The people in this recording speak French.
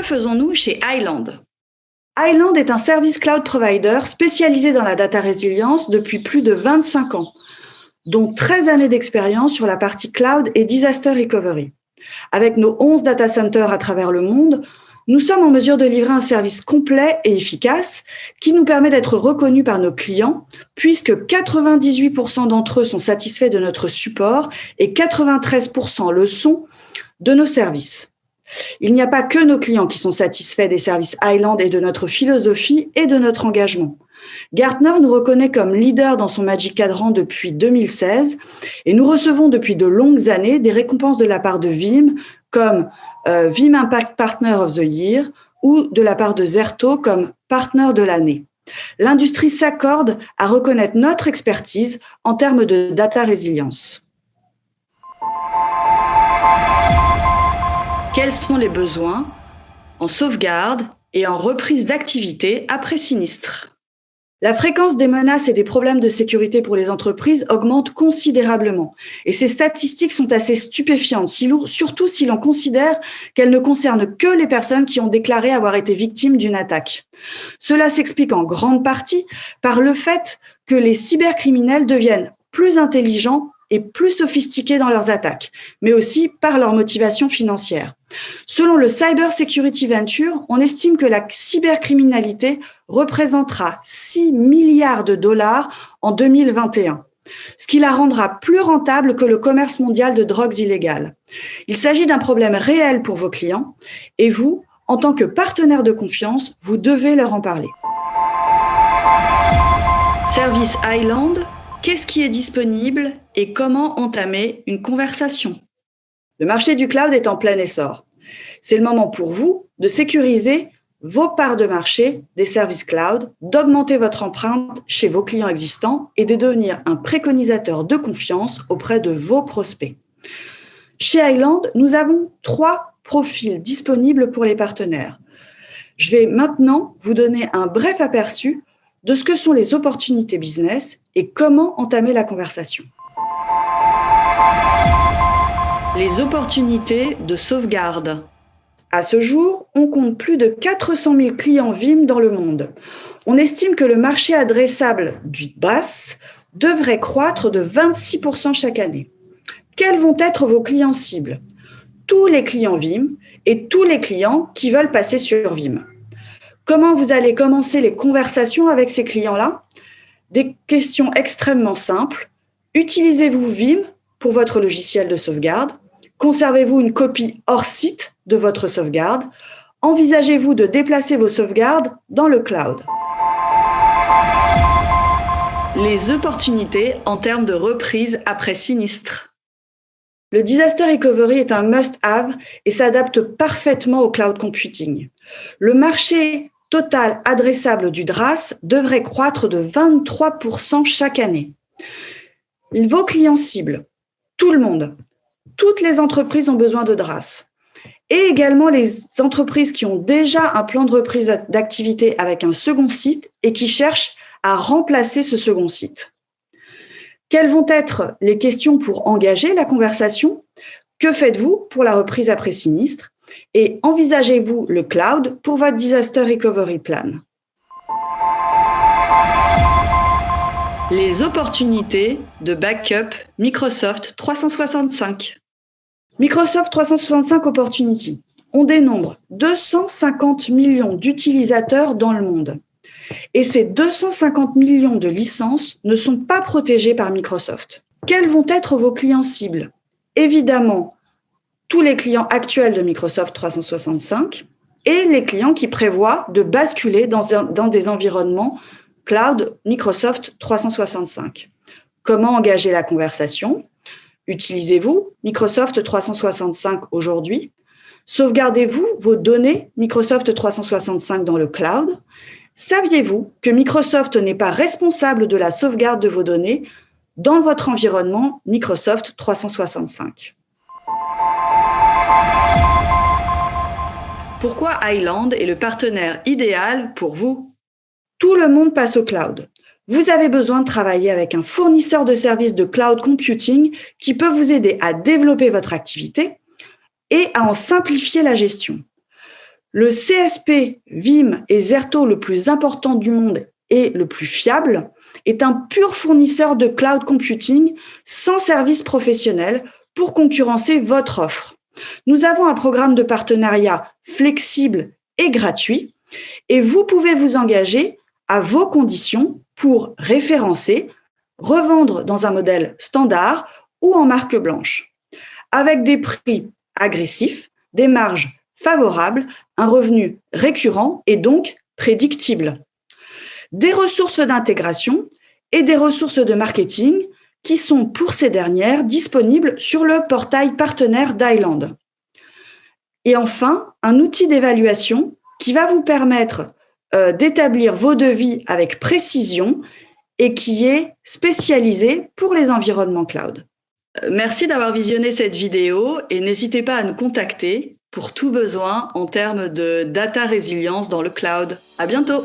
faisons-nous chez Highland? Highland est un service cloud provider spécialisé dans la data résilience depuis plus de 25 ans, dont 13 années d'expérience sur la partie cloud et disaster recovery. Avec nos 11 data centers à travers le monde, nous sommes en mesure de livrer un service complet et efficace qui nous permet d'être reconnus par nos clients, puisque 98% d'entre eux sont satisfaits de notre support et 93% le sont de nos services. Il n'y a pas que nos clients qui sont satisfaits des services Highland et de notre philosophie et de notre engagement. Gartner nous reconnaît comme leader dans son Magic Quadrant depuis 2016 et nous recevons depuis de longues années des récompenses de la part de Veeam comme Veeam Impact Partner of the Year ou de la part de Zerto comme Partner de l'année. L'industrie s'accorde à reconnaître notre expertise en termes de data résilience. Quels sont les besoins en sauvegarde et en reprise d'activité après sinistre? La fréquence des menaces et des problèmes de sécurité pour les entreprises augmente considérablement. Et ces statistiques sont assez stupéfiantes, surtout si l'on considère qu'elles ne concernent que les personnes qui ont déclaré avoir été victimes d'une attaque. Cela s'explique en grande partie par le fait que les cybercriminels deviennent plus intelligents et plus sophistiqués dans leurs attaques, mais aussi par leur motivation financière. Selon le Cyber Security Venture, on estime que la cybercriminalité représentera 6 milliards de dollars en 2021, ce qui la rendra plus rentable que le commerce mondial de drogues illégales. Il s'agit d'un problème réel pour vos clients et vous, en tant que partenaire de confiance, vous devez leur en parler. Service Highland, qu'est-ce qui est disponible et comment entamer une conversation? Le marché du cloud est en plein essor. C'est le moment pour vous de sécuriser vos parts de marché des services cloud, d'augmenter votre empreinte chez vos clients existants et de devenir un préconisateur de confiance auprès de vos prospects. Chez Highland, nous avons 3 profils disponibles pour les partenaires. Je vais maintenant vous donner un bref aperçu de ce que sont les opportunités business et comment entamer la conversation. Les opportunités de sauvegarde. À ce jour, on compte plus de 400 000 clients Veeam dans le monde. On estime que le marché adressable du DaaS devrait croître de 26% chaque année. Quels vont être vos clients cibles? Tous les clients Veeam et tous les clients qui veulent passer sur Veeam. Comment vous allez commencer les conversations avec ces clients-là? Des questions extrêmement simples. Utilisez-vous Veeam pour votre logiciel de sauvegarde? Conservez-vous une copie hors site de votre sauvegarde? Envisagez-vous de déplacer vos sauvegardes dans le cloud? Les opportunités en termes de reprise après sinistre. Le disaster recovery est un must-have et s'adapte parfaitement au cloud computing. Le marché total adressable du DRaaS devrait croître de 23% chaque année. Vos clients cibles, tout le monde, toutes les entreprises ont besoin de DRaaS. Et également les entreprises qui ont déjà un plan de reprise d'activité avec un second site et qui cherchent à remplacer ce second site. Quelles vont être les questions pour engager la conversation? Que faites-vous pour la reprise après sinistre? Et envisagez-vous le cloud pour votre disaster recovery plan? Les opportunités de backup Microsoft 365. Microsoft 365 Opportunity. On dénombre 250 millions d'utilisateurs dans le monde. Et ces 250 millions de licences ne sont pas protégées par Microsoft. Quels vont être vos clients cibles? Évidemment, tous les clients actuels de Microsoft 365 et les clients qui prévoient de basculer dans des environnements cloud Microsoft 365. Comment engager la conversation? Utilisez-vous Microsoft 365 aujourd'hui? Sauvegardez-vous vos données Microsoft 365 dans le cloud? Saviez-vous que Microsoft n'est pas responsable de la sauvegarde de vos données dans votre environnement Microsoft 365? Pourquoi Highland est le partenaire idéal pour vous? Tout le monde passe au cloud. Vous avez besoin de travailler avec un fournisseur de services de cloud computing qui peut vous aider à développer votre activité et à en simplifier la gestion. Le CSP, Veeam et Zerto le plus important du monde et le plus fiable est un pur fournisseur de cloud computing sans service professionnel pour concurrencer votre offre. Nous avons un programme de partenariat flexible et gratuit et vous pouvez vous engager à vos conditions pour référencer, revendre dans un modèle standard ou en marque blanche, avec des prix agressifs, des marges favorables, un revenu récurrent et donc prédictible, des ressources d'intégration et des ressources de marketing qui sont pour ces dernières disponibles sur le portail partenaire d'Island. Et enfin, un outil d'évaluation qui va vous permettre d'établir vos devis avec précision et qui est spécialisé pour les environnements cloud. Merci d'avoir visionné cette vidéo et n'hésitez pas à nous contacter pour tout besoin en termes de data résilience dans le cloud. À bientôt!